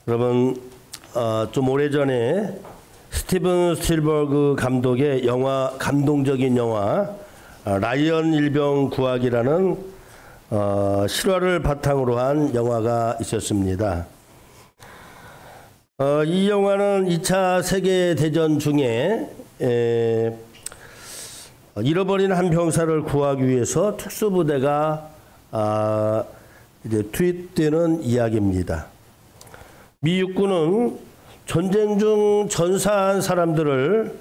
여러분, 좀 오래전에 스티븐 스필버그 감독의 감동적인 영화 라이언 일병 구하기라는 실화를 바탕으로 한 영화가 있었습니다. 이 영화는 2차 세계대전 중에 잃어버린 한 병사를 구하기 위해서 특수부대가 이제 투입되는 이야기입니다. 미 육군은 전쟁 중 전사한 사람들을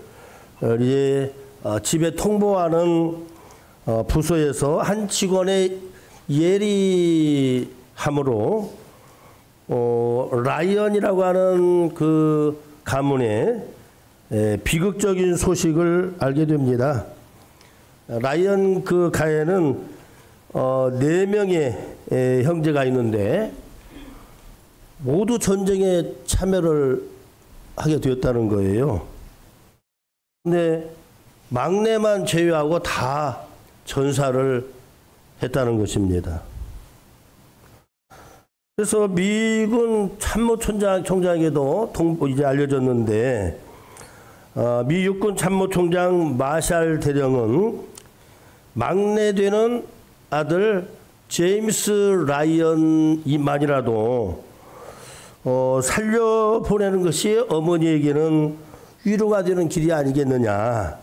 이제 집에 통보하는 부서에서 한 직원의 예리함으로 라이언이라고 하는 그 가문의 비극적인 소식을 알게 됩니다. 라이언 그 가에는 4명의 형제가 있는데 모두 전쟁에 참여를 하게 되었다는 거예요. 근데 막내만 제외하고 다 전사를 했다는 것입니다. 그래서 미군 참모총장에게도 이제 알려졌는데 미 육군 참모총장 마샬 대령은 막내 되는 아들 제임스 라이언이만이라도 살려보내는 것이 어머니에게는 위로가 되는 길이 아니겠느냐라고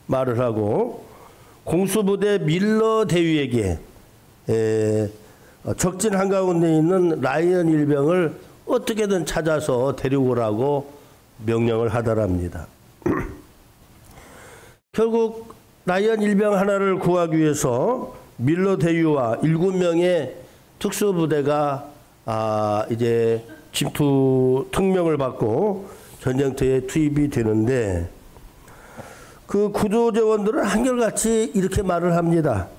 말을 하고 공수부대 밀러 대위에게 적진 한가운데 있는 라이언 일병을 어떻게든 찾아서 데리고라고 명령을 하더랍니다. 결국 라이언 일병 하나를 구하기 위해서 밀러 대위와 7명의 특수부대가 이제 침투 특명을 받고 전쟁터에 투입이 되는데 그 구조대원들은 한결같이 이렇게 말을 합니다.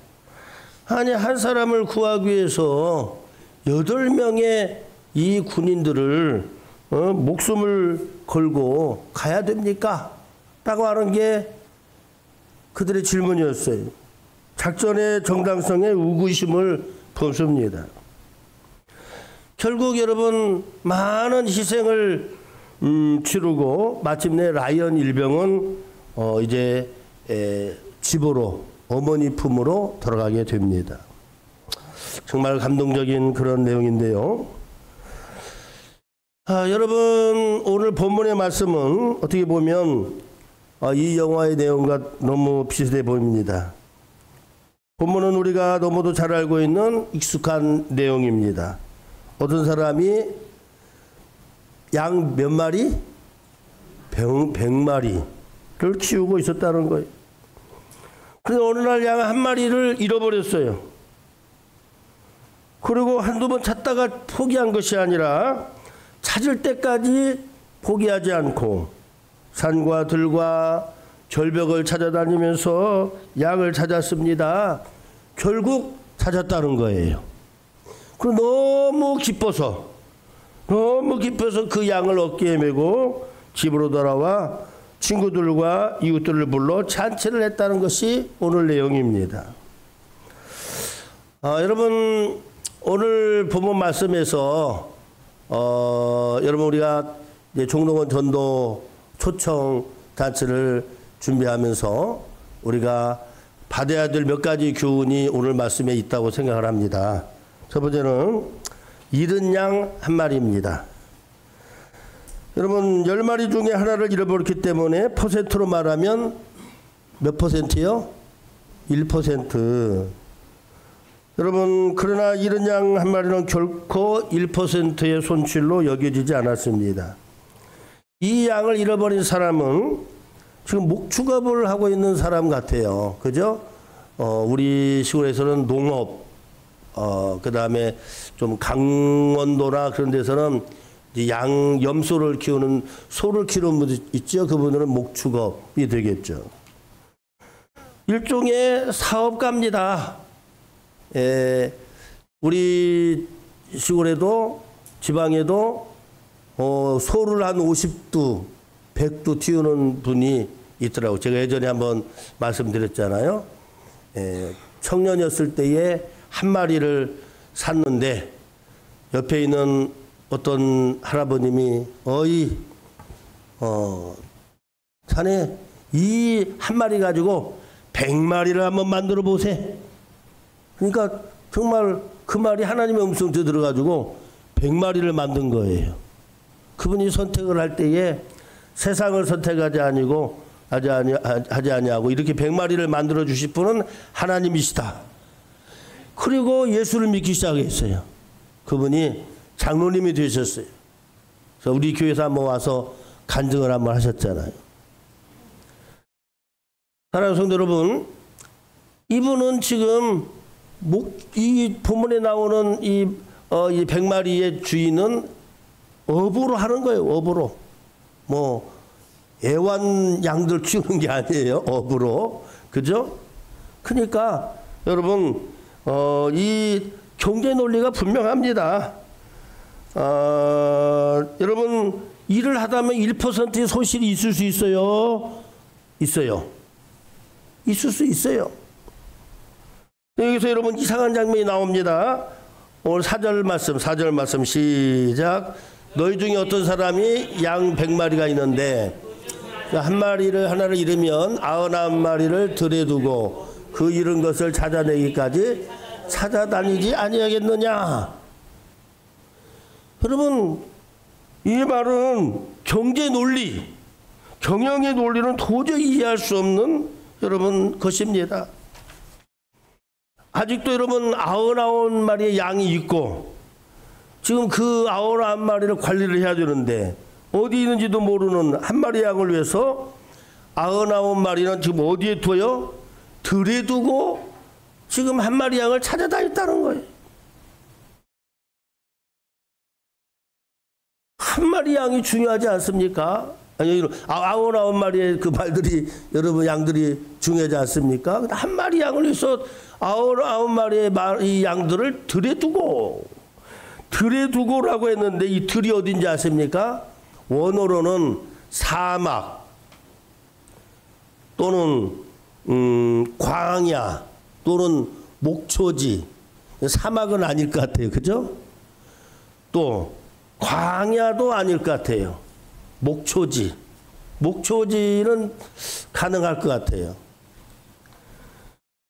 아니, 한 사람을 구하기 위해서 8명의 이 군인들을 목숨을 걸고 가야 됩니까? 라고 하는 게 그들의 질문이었어요. 작전의 정당성에 의구심을 품습니다. 결국 여러분 많은 희생을 치르고 마침내 라이언 일병은 이제 집으로 어머니 품으로 돌아가게 됩니다. 정말 감동적인 그런 내용인데요. 여러분 오늘 본문의 말씀은 어떻게 보면 이 영화의 내용과 너무 비슷해 보입니다. 본문은 우리가 너무도 잘 알고 있는 익숙한 내용입니다. 어떤 사람이 양 몇 마리? 100마리를 키우고 있었다는 거예요. 그런데 어느 날 양 한 마리를 잃어버렸어요. 그리고 한두 번 찾다가 포기한 것이 아니라 찾을 때까지 포기하지 않고 산과 들과 절벽을 찾아다니면서 양을 찾았습니다. 결국 찾았다는 거예요. 그리고 너무 기뻐서 그 양을 어깨에 메고 집으로 돌아와 친구들과 이웃들을 불러 잔치를 했다는 것이 오늘 내용입니다. 여러분 오늘 본문 말씀에서 여러분 우리가 이제 종로원 전도 초청 잔치를 준비하면서 우리가 받아야 될 몇 가지 교훈이 오늘 말씀에 있다고 생각을 합니다. 첫 번째는 잃은 양 한 마리입니다. 여러분 10마리 중에 하나를 잃어버렸기 때문에 퍼센트로 말하면 몇 퍼센트요? 1%. 여러분 그러나 잃은 양 한 마리는 결코 1%의 손실로 여겨지지 않았습니다. 이 양을 잃어버린 사람은 지금 목축업을 하고 있는 사람 같아요. 그죠? 우리 시골에서는 농업, 그 다음에 좀 강원도나 그런 데서는 염소를 키우는, 소를 키우는 분들 있죠? 그분들은 목축업이 되겠죠. 일종의 사업가입니다. 우리 시골에도, 지방에도, 소를 한 50두, 100두 틔우는 분이 있더라고요. 제가 예전에 한번 말씀드렸잖아요. 청년이었을 때에 한 마리를 샀는데 옆에 있는 어떤 할아버님이 자네 이 한 마리 가지고 100마리를 한번 만들어 보세. 그러니까 정말 그 말이 하나님의 음성에 들어가지고 100마리를 만든 거예요. 그분이 선택을 할 때에 세상을 선택하지 아니하고 이렇게 100마리를 만들어 주실 분은 하나님이시다. 그리고 예수를 믿기 시작했어요. 그분이 장로님이 되셨어요. 그래서 우리 교회에서 한번 와서 간증을 한번 하셨잖아요. 사랑하는 성도 여러분, 이분은 지금 이 본문에 나오는 이 100마리의 주인은 업으로 하는 거예요. 업으로. 뭐 애완 양들 키우는 게 아니에요. 업으로. 그죠? 그러니까 여러분 이 경제 논리가 분명합니다. 여러분 일을 하다면 1%의 손실이 있을 수 있어요? 있어요. 있을 수 있어요. 여기서 여러분 이상한 장면이 나옵니다. 오늘 4절 말씀 시작. 너희 중에 어떤 사람이 양 100마리가 있는데 하나를 잃으면 99마리를 들에 두고 그 잃은 것을 찾아내기까지 찾아다니지 아니하겠느냐. 여러분 이 말은 경제 논리, 경영의 논리는 도저히 이해할 수 없는 여러분 것입니다. 아직도 여러분 99마리의 양이 있고 지금 그 99마리를 관리를 해야 되는데 어디 있는지도 모르는 한 마리 양을 위해서 99마리는 지금 어디에 둬요? 들에 두고 지금 한 마리 양을 찾아다녔다는 거예요. 한 마리 양이 중요하지 않습니까? 아니, 99마리의 그 말들이 여러분 양들이 중요하지 않습니까? 한 마리 양을 위해서 99마리의 이 양들을 들에 두고라고 했는데 이 들이 어딘지 아십니까? 원어로는 사막 또는 광야 또는 목초지, 사막은 아닐 것 같아요. 그죠? 또 광야도 아닐 것 같아요. 목초지는 가능할 것 같아요.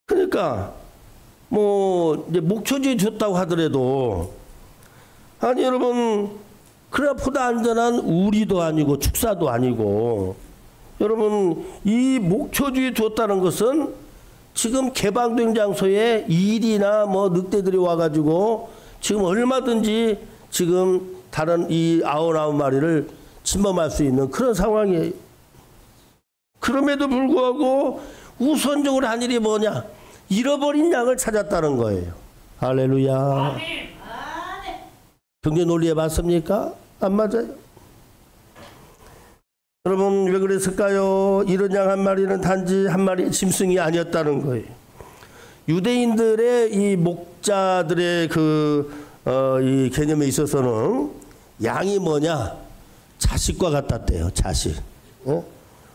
그러니까 뭐 이제 목초지에 줬다고 하더라도 아니 여러분 그래보다 안전한 우리도 아니고 축사도 아니고 여러분 이 목초지에 줬다는 것은 지금 개방된 장소에 일이나 뭐 늑대들이 와가지고 지금 얼마든지 지금 다른 이 99마리를 침범할 수 있는 그런 상황이에요. 그럼에도 불구하고 우선적으로 한 일이 뭐냐? 잃어버린 양을 찾았다는 거예요. 할렐루야. 경제 논리에 맞습니까? 안 맞아요. 여러분 왜 그랬을까요? 이런 양 한 마리는 단지 한 마리의 짐승이 아니었다는 거예요. 유대인들의 이 목자들의 이 개념에 있어서는 양이 뭐냐? 자식과 같았대요. 자식.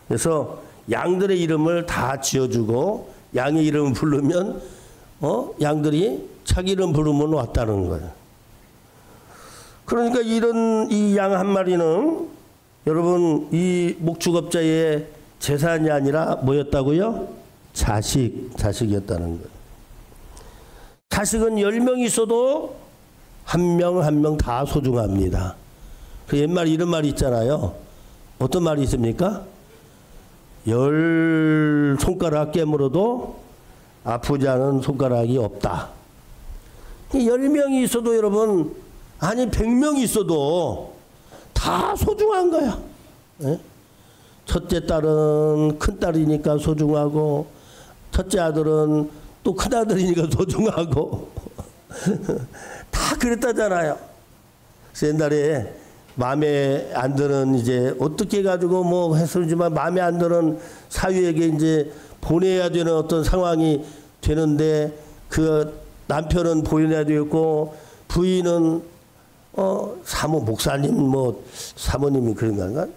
그래서 양들의 이름을 다 지어주고 양의 이름을 부르면 양들이 자기 이름 부르면 왔다는 거예요. 그러니까 이런 이 양 한 마리는 여러분 이 목축업자의 재산이 아니라 뭐였다고요? 자식이었다는 거예요. 자식은 10명 있어도 한 명 한 명 다 소중합니다. 그 옛말에 이런 말이 있잖아요. 어떤 말이 있습니까? 10손가락 깨물어도 아프지 않은 손가락이 없다. 10명이 있어도 여러분 아니 100명이 있어도 다 소중한 거야. 예? 첫째 딸은 큰 딸이니까 소중하고 첫째 아들은 또 큰 아들이니까 소중하고 다 그랬다잖아요. 그래서 옛날에 마음에 안 드는 이제 어떻게 가지고 뭐 했었지만 마음에 안 드는 사위에게 이제 보내야 되는 어떤 상황이 되는데 그 남편은 보내야 되고 부인은 목사님 뭐 사모님이 그런 건가?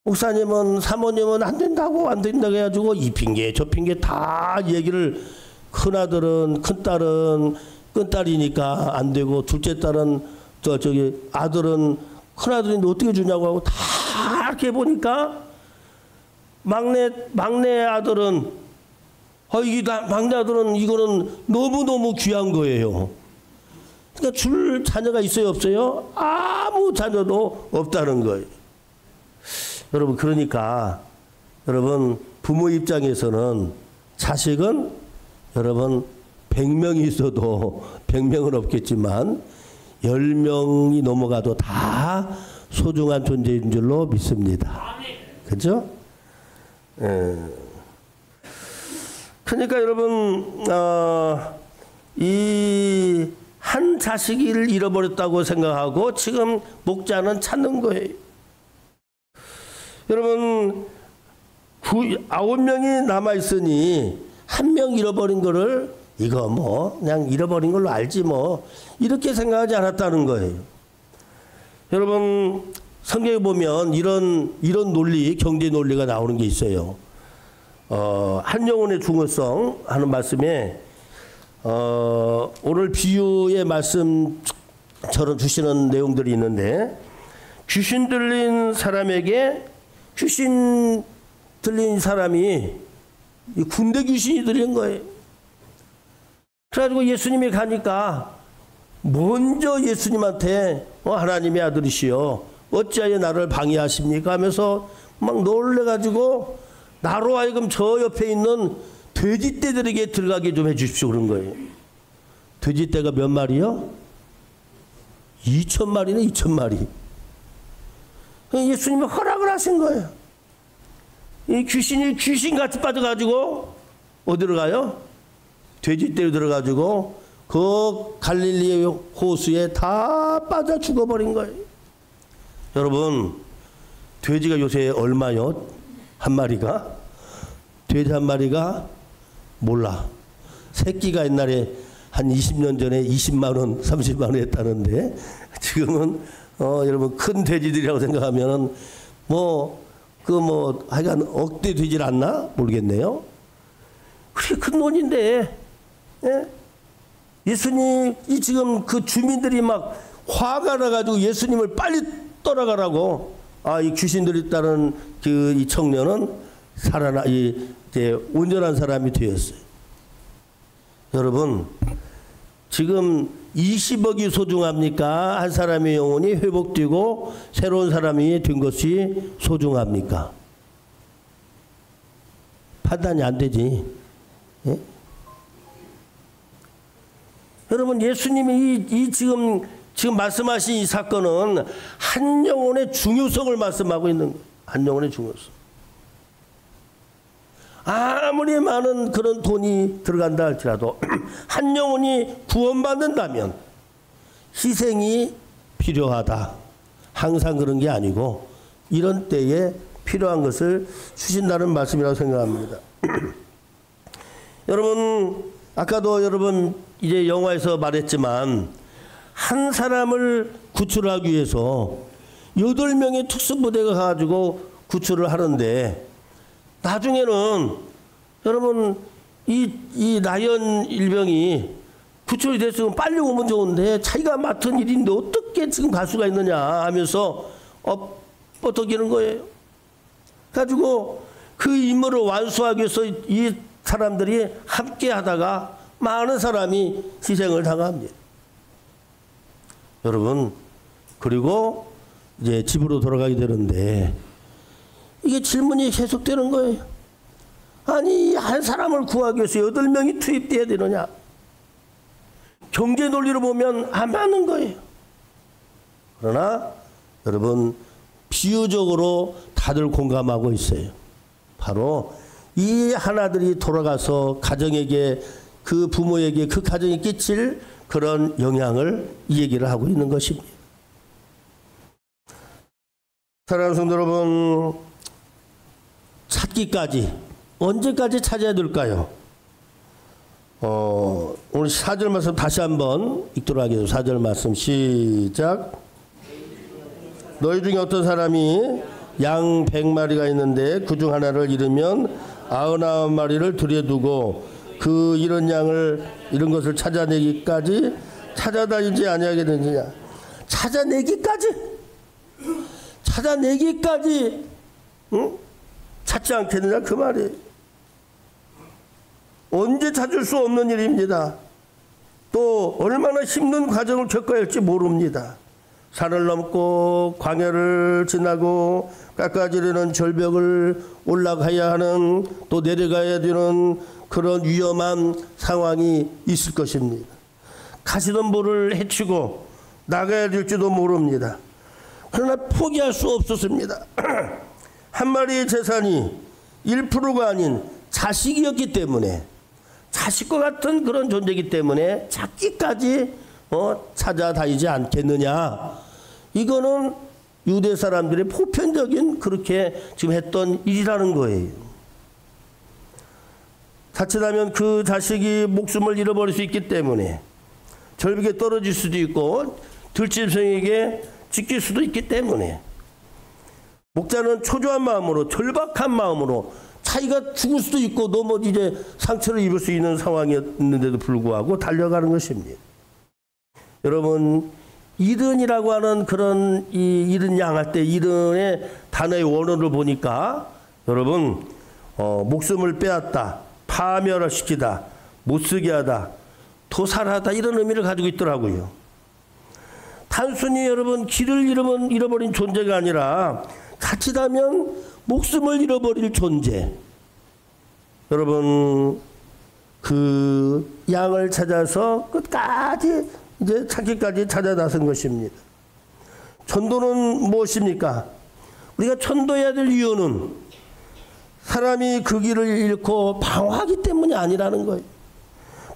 목사님은 사모님은 안 된다고 해가지고 이 핑계 저 핑계 다 얘기를 큰아들은 큰딸은 큰딸이니까 안 되고 둘째 딸은 저기 아들은 큰아들인데 어떻게 주냐고 하고 다 이렇게 보니까 막내 아들은 막내 아들은 이거는 너무너무 귀한 거예요. 그러니까 줄 자녀가 있어요, 없어요? 아무 자녀도 없다는 거예요. 여러분, 그러니까 여러분 부모 입장에서는 자식은 여러분 100명이 있어도 100명은 없겠지만 10명이 넘어가도 다 소중한 존재인 줄로 믿습니다. 그렇죠? 그러니까 여러분 이 한 자식을 잃어버렸다고 생각하고 지금 목자는 찾는 거예요. 여러분 9명이 남아있으니 1명 잃어버린 거를 이거 뭐 그냥 잃어버린 걸로 알지 뭐 이렇게 생각하지 않았다는 거예요. 여러분 성경에 보면 이런 논리, 경제 논리가 나오는 게 있어요. 한 영혼의 중요성 하는 말씀에 오늘 비유의 말씀처럼 주시는 내용들이 있는데 귀신 들린 사람에게 귀신 들린 사람이 군대 귀신이 들린 거예요. 그래가지고 예수님이 가니까 먼저 예수님한테 하나님의 아들이시여 어찌하여 나를 방해하십니까 하면서 막 놀래가지고 나로 하여금 저 옆에 있는 돼지떼들에게 들어가게 좀 해주십시오 그런 거예요. 돼지떼가 몇 마리요? 2,000마리네 2,000마리. 예수님이 허락을 하신 거예요. 이 귀신이 귀신같이 빠져가지고 어디로 가요? 돼지떼로 들어가지고 그 갈릴리 호수에 다 빠져 죽어버린 거예요. 여러분 돼지가 요새 얼마요? 한 마리가? 돼지 한 마리가 몰라. 새끼가 옛날에 한 20년 전에 20만 원, 30만 원 했다는데 지금은 여러분 큰 돼지들이라고 생각하면은 하여간 억대 되질 않나 모르겠네요. 그게 큰 돈인데 예? 예수님이 지금 그 주민들이 막 화가 나가지고 예수님을 빨리 떠나가라고 이 귀신들이 따른 이 청년은 이제 온전한 사람이 되었어요. 여러분 지금 20억이 소중합니까? 한 사람의 영혼이 회복되고 새로운 사람이 된 것이 소중합니까? 판단이 안 되지. 예? 여러분 예수님이 이 지금 말씀하신 이 사건은 한 영혼의 중요성을 말씀하고 있는 거예요. 한 영혼의 중요성. 아무리 많은 그런 돈이 들어간다 할지라도 한 영혼이 구원받는다면 희생이 필요하다. 항상 그런 게 아니고 이런 때에 필요한 것을 주신다는 말씀이라고 생각합니다. 여러분 아까도 여러분 이제 영화에서 말했지만 한 사람을 구출하기 위해서 8명의 특수부대가 가지고 구출을 하는데 나중에는 여러분 이 나연 일병이 구출이 됐으면 빨리 오면 좋은데 자기가 맡은 일인데 어떻게 지금 갈 수가 있느냐 하면서 뻗어기는 거예요. 가지고 그 임무를 완수하기 위해서 이 사람들이 함께 하다가 많은 사람이 희생을 당합니다. 여러분 그리고 이제 집으로 돌아가게 되는데 이게 질문이 계속되는 거예요. 아니 한 사람을 구하기 위해서 8명이 투입돼야 되느냐. 경제 논리로 보면 안 맞는 거예요. 그러나 여러분 비유적으로 다들 공감하고 있어요. 바로 이 하나들이 돌아가서 가정에게 그 부모에게 그 가정에 끼칠 그런 영향을 이 얘기를 하고 있는 것입니다. 사랑하는 성도 여러분 찾기까지 언제까지 찾아야 될까요? 오늘 4절 말씀 다시 한번 읽도록 하겠습니다. 4절 말씀 시작. 너희 중에 어떤 사람이 양 100마리가 있는데 그중 하나를 잃으면 99마리를 들여두고 그 잃은 것을 찾아내기까지 찾아다니지 아니하겠느냐. 찾아내기까지 응? 찾지 않겠느냐 그 말이에요. 언제 찾을 수 없는 일입니다. 또 얼마나 힘든 과정을 겪어야 할지 모릅니다. 산을 넘고 광야를 지나고 깎아지르는 절벽을 올라가야 하는, 또 내려가야 되는 그런 위험한 상황이 있을 것입니다. 가시덤불을 헤치고 나가야 될지도 모릅니다. 그러나 포기할 수 없었습니다. 한 마리의 재산이 1%가 아닌 자식이었기 때문에, 자식과 같은 그런 존재이기 때문에 찾기까지 찾아다니지 않겠느냐. 이거는 유대 사람들의 보편적인 그렇게 지금 했던 일이라는 거예요. 자칫하면 그 자식이 목숨을 잃어버릴 수 있기 때문에 절벽에 떨어질 수도 있고 들짐승에게 찢길 수도 있기 때문에 목자는 초조한 마음으로, 절박한 마음으로, 자기가 죽을 수도 있고 이제 상처를 입을 수 있는 상황이었는데도 불구하고 달려가는 것입니다. 여러분, 이른이라고 하는 그런 이른 양할 때 이른의 단어의 원어를 보니까 여러분, 목숨을 빼앗다, 파멸을 시키다, 못쓰게 하다, 도살하다, 이런 의미를 가지고 있더라고요. 단순히 여러분 길을 잃어버린 존재가 아니라 자칫하면 목숨을 잃어버릴 존재. 여러분, 그 양을 찾아서 끝까지 이제 찾기까지 찾아 나선 것입니다. 전도는 무엇입니까? 우리가 전도해야 될 이유는 사람이 그 길을 잃고 방황하기 때문이 아니라는 거예요.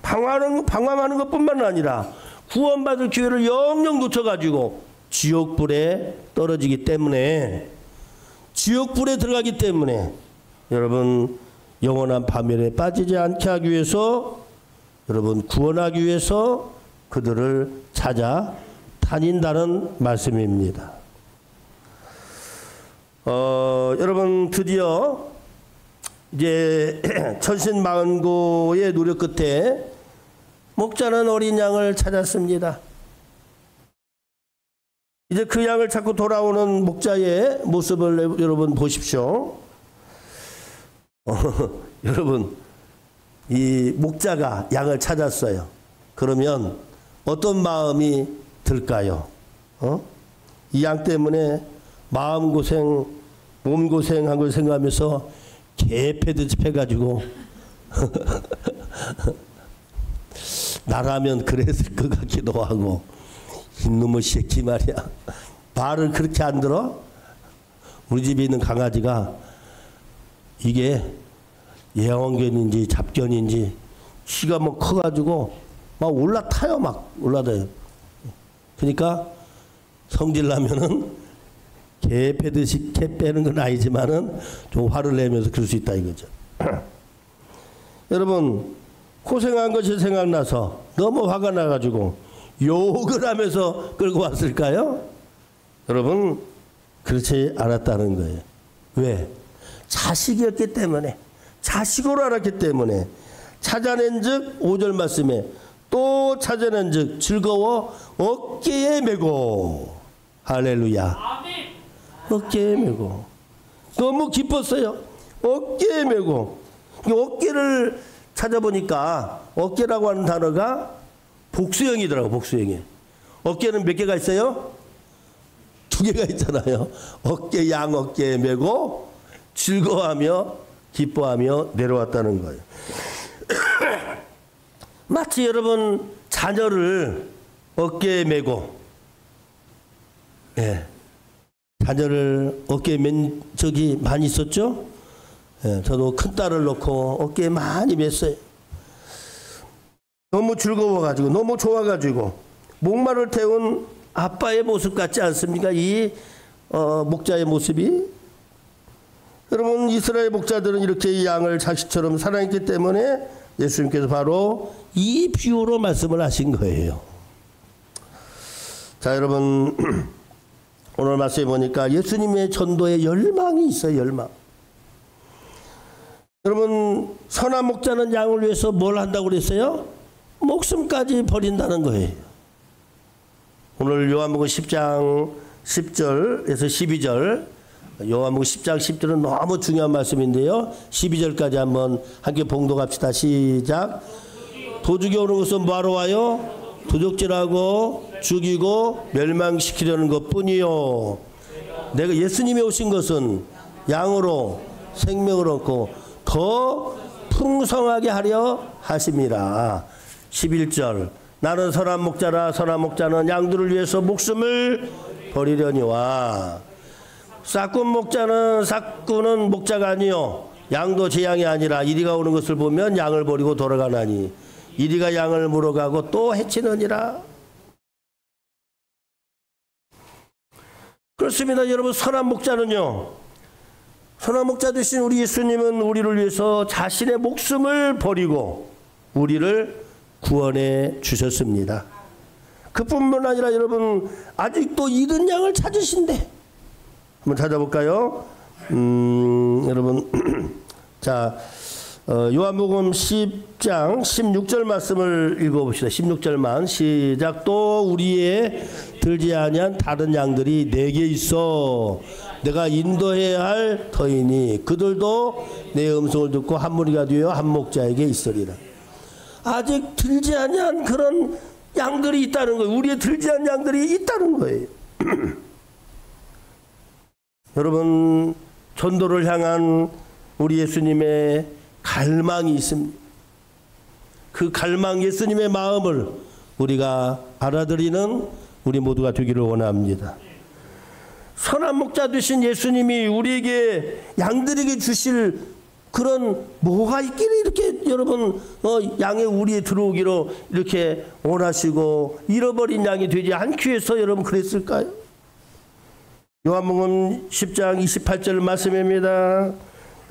방황하는 것뿐만 아니라 구원받을 기회를 영영 놓쳐가지고 지옥불에 떨어지기 때문에, 지옥불에 들어가기 때문에 여러분 영원한 파멸에 빠지지 않게 하기 위해서, 여러분 구원하기 위해서 그들을 찾아 다닌다는 말씀입니다. 여러분 드디어 이제 천신만고의 노력 끝에 목자는 어린 양을 찾았습니다. 이제 그 양을 찾고 돌아오는 목자의 모습을 여러분 보십시오. 여러분, 이 목자가 양을 찾았어요. 그러면 어떤 마음이 들까요? 이 양 때문에 마음고생, 몸고생한 걸 생각하면서 개패듯이 패가지고 나라면 그랬을 것 같기도 하고, 이놈의 새끼 말이야, 말을 그렇게 안 들어? 우리 집에 있는 강아지가 이게 예원견인지 잡견인지 키가 뭐 커가지고 막 올라타요. 막 올라다요. 그러니까 성질나면은 개 패듯이 개 빼는 건 아니지만은 좀 화를 내면서 그럴 수 있다 이거죠. 여러분, 고생한 것이 생각나서 너무 화가 나가지고 욕을 하면서 끌고 왔을까요? 여러분, 그렇지 않았다는 거예요. 왜? 자식이었기 때문에, 자식으로 알았기 때문에. 찾아낸 즉 5절 말씀에 또 찾아낸 즉 즐거워 어깨에 메고, 할렐루야. 아멘. 어깨에 메고 너무 기뻤어요. 어깨에 메고. 어깨를 찾아보니까 어깨라고 하는 단어가 복수형이더라고. 복수형이. 어깨는 몇 개가 있어요? 2개가 있잖아요. 어깨, 양 어깨에 메고 즐거워하며 기뻐하며 내려왔다는 거예요. 마치 여러분 자녀를 어깨에 메고, 예, 자녀를 어깨에 맨 적이 많이 있었죠. 예, 저도 큰 딸을 놓고 어깨에 많이 맸어요. 너무 즐거워가지고, 너무 좋아가지고. 목마를 태운 아빠의 모습 같지 않습니까? 이 목자의 모습이. 여러분, 이스라엘 목자들은 이렇게 이 양을 자식처럼 사랑했기 때문에 예수님께서 바로 이 비유로 말씀을 하신 거예요. 자, 여러분, 오늘 말씀에 보니까 예수님의 전도에 열망이 있어요. 열망. 여러분, 선한 목자는 양을 위해서 뭘 한다고 그랬어요? 목숨까지 버린다는 거예요. 오늘 요한복음 10장 10절에서 12절, 요한복음 10장 10절은 너무 중요한 말씀인데요. 12절까지 한번 함께 봉독합시다. 시작. 도둑이 오는 것은 뭐하러 와요? 도둑질하고 죽이고 멸망시키려는 것뿐이요. 내가 예수님이 오신 것은 양으로 생명을 얻고 더 풍성하게 하려 하심이라. 11절. 나는 선한 목자라. 선한 목자는 양들을 위해서 목숨을 버리려니와. 삭꾼은 목자가 아니요 양도 제 양이 아니라 이리가 오는 것을 보면 양을 버리고 돌아가나니 이리가 양을 물어가고 또 해치느니라. 그렇습니다. 여러분, 선한 목자는요, 선한 목자 되신 우리 예수님은 우리를 위해서 자신의 목숨을 버리고 우리를 구원해 주셨습니다. 그뿐만 아니라 여러분, 아직도 잃은 양을 찾으신대. 한번 찾아볼까요? 여러분, 자, 요한복음 10장 16절 말씀을 읽어봅시다. 16절만 시작. 또 우리의 들지 아니한 다른 양들이 내게 있어 내가 인도해야 할 터이니 그들도 내 음성을 듣고 한 무리가 되어 한 목자에게 있으리라. 아직 들지 아니한 그런 양들이 있다는 거예요. 우리의 들지 않은 양들이 있다는 거예요. 여러분, 전도를 향한 우리 예수님의 갈망이 있습니다. 그 갈망, 예수님의 마음을 우리가 알아들이는 우리 모두가 되기를 원합니다. 선한 목자 되신 예수님이 우리에게 양들에게 주실 그런 뭐가 있기를 이렇게 여러분 양의 우리에 들어오기로 이렇게 원하시고 잃어버린 양이 되지 않기 위해서 여러분 그랬을까요? 요한복음 10장 28절 말씀입니다.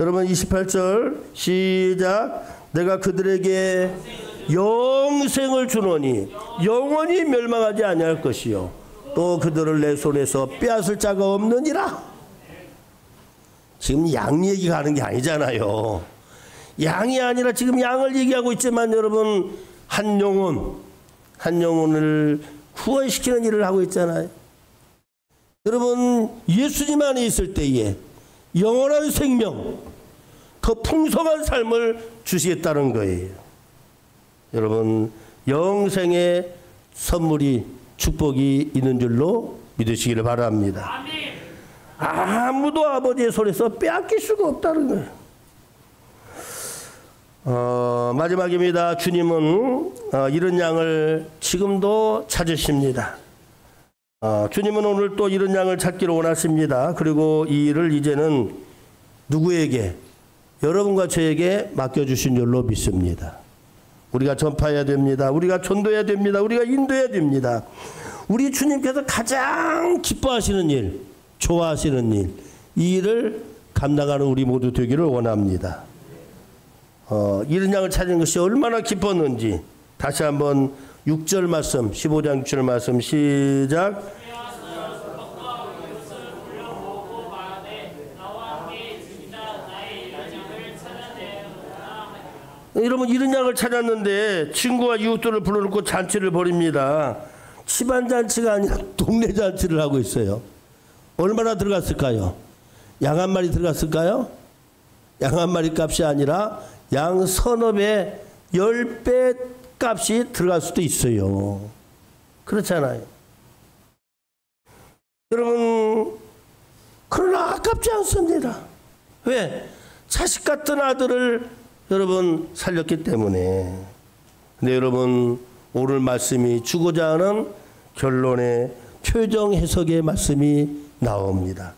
여러분 28절 시작. 내가 그들에게 영생을 주노니 영원히 멸망하지 아니할 것이요 또 그들을 내 손에서 빼앗을 자가 없느니라. 지금 양 얘기가 하는 게 아니잖아요. 양이 아니라 지금 양을 얘기하고 있지만 여러분 한 영혼을 구원시키는 일을 하고 있잖아요. 여러분 예수님 안에 있을 때에 영원한 생명, 더 풍성한 삶을 주시겠다는 거예요. 여러분 영생의 선물이 축복이 있는 줄로 믿으시기를 바랍니다. 아무도 아버지의 손에서 빼앗길 수가 없다는 거예요. 마지막입니다. 주님은 이런 양을 지금도 찾으십니다. 주님은 오늘 또 이런 양을 찾기를 원하십니다. 그리고 이 일을 이제는 누구에게? 여러분과 저에게 맡겨주신 줄로 믿습니다. 우리가 전파해야 됩니다. 우리가 전도해야 됩니다. 우리가 인도해야 됩니다. 우리 주님께서 가장 기뻐하시는 일, 좋아하시는 일, 이 일을 감당하는 우리 모두 되기를 원합니다. 이런 양을 찾은 것이 얼마나 기뻤는지 다시 한번 6절 말씀, 15장 6절 말씀 시작. 여러분 이런 양을 찾았는데 친구와 이웃들을 불러놓고 잔치를 벌입니다. 집안 잔치가 아니라 동네 잔치를 하고 있어요. 얼마나 들어갔을까요? 양 한 마리 들어갔을까요? 양 한 마리 값이 아니라 양 서너 배, 10배 값이 들어갈 수도 있어요. 그렇잖아요. 여러분, 그러나 아깝지 않습니다. 왜? 자식 같은 아들을 여러분 살렸기 때문에. 근데 여러분 오늘 말씀이 주고자 하는 결론의 표정 해석의 말씀이 나옵니다.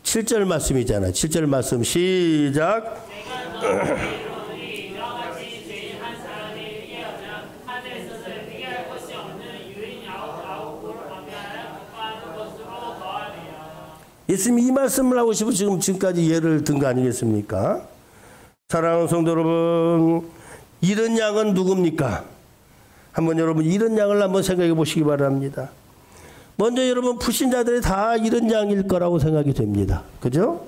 7절 말씀이잖아요. 7절 말씀 시작. 예수님이 이 말씀을 하고 싶어 지금까지 예를 든 거 아니겠습니까? 사랑하는 성도 여러분, 이런 양은 누굽니까? 한번 여러분 이런 양을 한번 생각해 보시기 바랍니다. 먼저 여러분 불신자들이 다 이런 양일 거라고 생각이 됩니다. 그죠?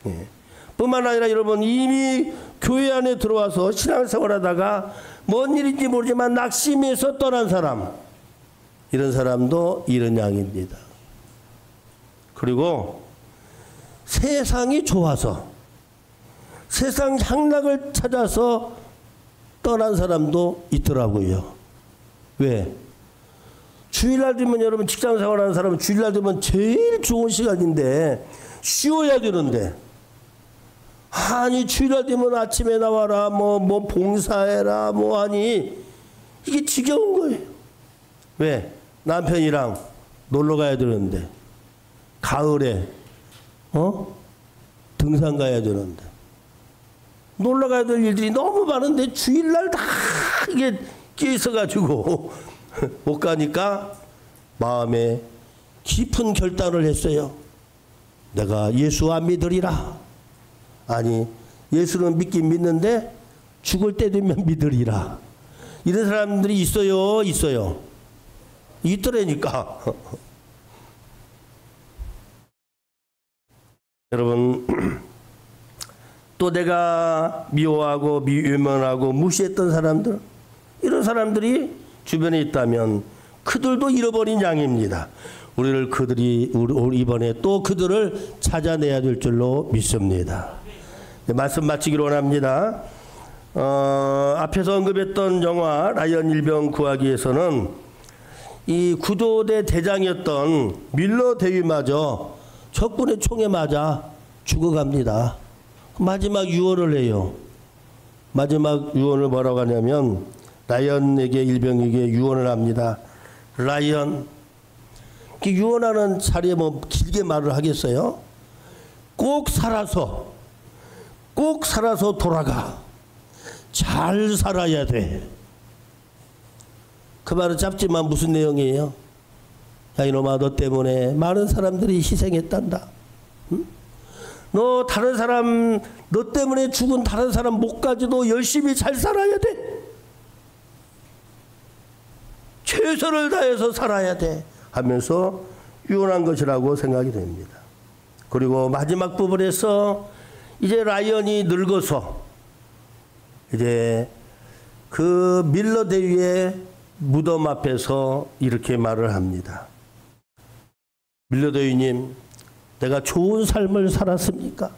예. 뿐만 아니라 여러분 이미 교회 안에 들어와서 신앙생활 하다가 뭔 일인지 모르지만 낙심해서 떠난 사람, 이런 사람도 잃은 양입니다. 그리고 세상이 좋아서 세상 향락을 찾아서 떠난 사람도 있더라고요. 왜? 주일날 되면 여러분 직장 생활하는 사람은 주일날 되면 제일 좋은 시간인데 쉬어야 되는데, 아니 주일날 되면 아침에 나와라 뭐 봉사해라 뭐 하니 이게 지겨운 거예요. 왜? 남편이랑 놀러 가야 되는데, 가을에 등산 가야 되는데, 놀러 가야 될 일들이 너무 많은데 주일날 다 이게 끼어 있어가지고 못 가니까 마음에 깊은 결단을 했어요. 내가 예수 안 믿으리라. 아니, 예수는 믿긴 믿는데 죽을 때 되면 믿으리라. 이런 사람들이 있어요, 있어요. 있더라니까. 여러분, 또 내가 미워하고 외면하고 무시했던 사람들, 이런 사람들이 주변에 있다면 그들도 잃어버린 양입니다. 우리 이번에 또 그들을 찾아내야 될 줄로 믿습니다. 말씀 마치기로 원합니다. 앞에서 언급했던 영화 라이언 일병 구하기에서는 이 구조대 대장이었던 밀러 대위마저 적군의 총에 맞아 죽어갑니다. 마지막 유언을 해요. 마지막 유언을 뭐라고 하냐면, 라이언에게, 일병에게 유언을 합니다. 라이언, 유언하는 자리에 뭐 길게 말을 하겠어요? 꼭 살아서 돌아가. 잘 살아야 돼. 그 말은 짧지만 무슨 내용이에요? 야 이놈아, 너 때문에 많은 사람들이 희생했단다. 응? 너 때문에 죽은 다른 사람 목까지도 열심히 잘 살아야 돼. 최선을 다해서 살아야 돼 하면서 유언한 것이라고 생각이 됩니다. 그리고 마지막 부분에서 이제 라이언이 늙어서 이제 그 밀러 대위의 무덤 앞에서 이렇게 말을 합니다. 밀러 대위님, 내가 좋은 삶을 살았습니까?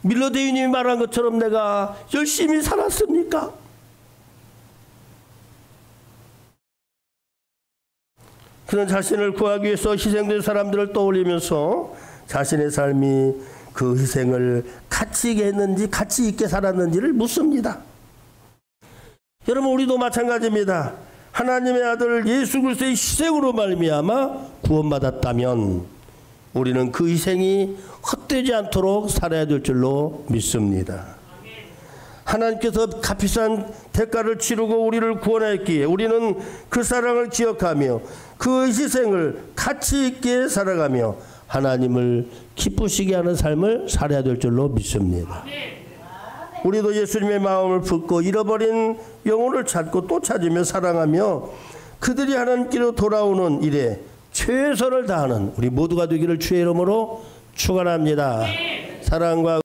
밀러 대위님이 말한 것처럼 내가 열심히 살았습니까? 그런 자신을 구하기 위해서 희생된 사람들을 떠올리면서 자신의 삶이 그 희생을 가치 있게 했는지 가치 있게 살았는지를 묻습니다. 여러분, 우리도 마찬가지입니다. 하나님의 아들 예수 그리스도의 희생으로 말미암아 구원받았다면 우리는 그 희생이 헛되지 않도록 살아야 될 줄로 믿습니다. 하나님께서 값비싼 대가를 치르고 우리를 구원했기에 우리는 그 사랑을 기억하며 그 희생을 가치 있게 살아가며 하나님을 기쁘시게 하는 삶을 살아야 될 줄로 믿습니다. 우리도 예수님의 마음을 품고 잃어버린 영혼을 찾고 또 찾으며 사랑하며 그들이 하나님께로 돌아오는 일에 최선을 다하는 우리 모두가 되기를 주의 이름으로 축원합니다. 사랑과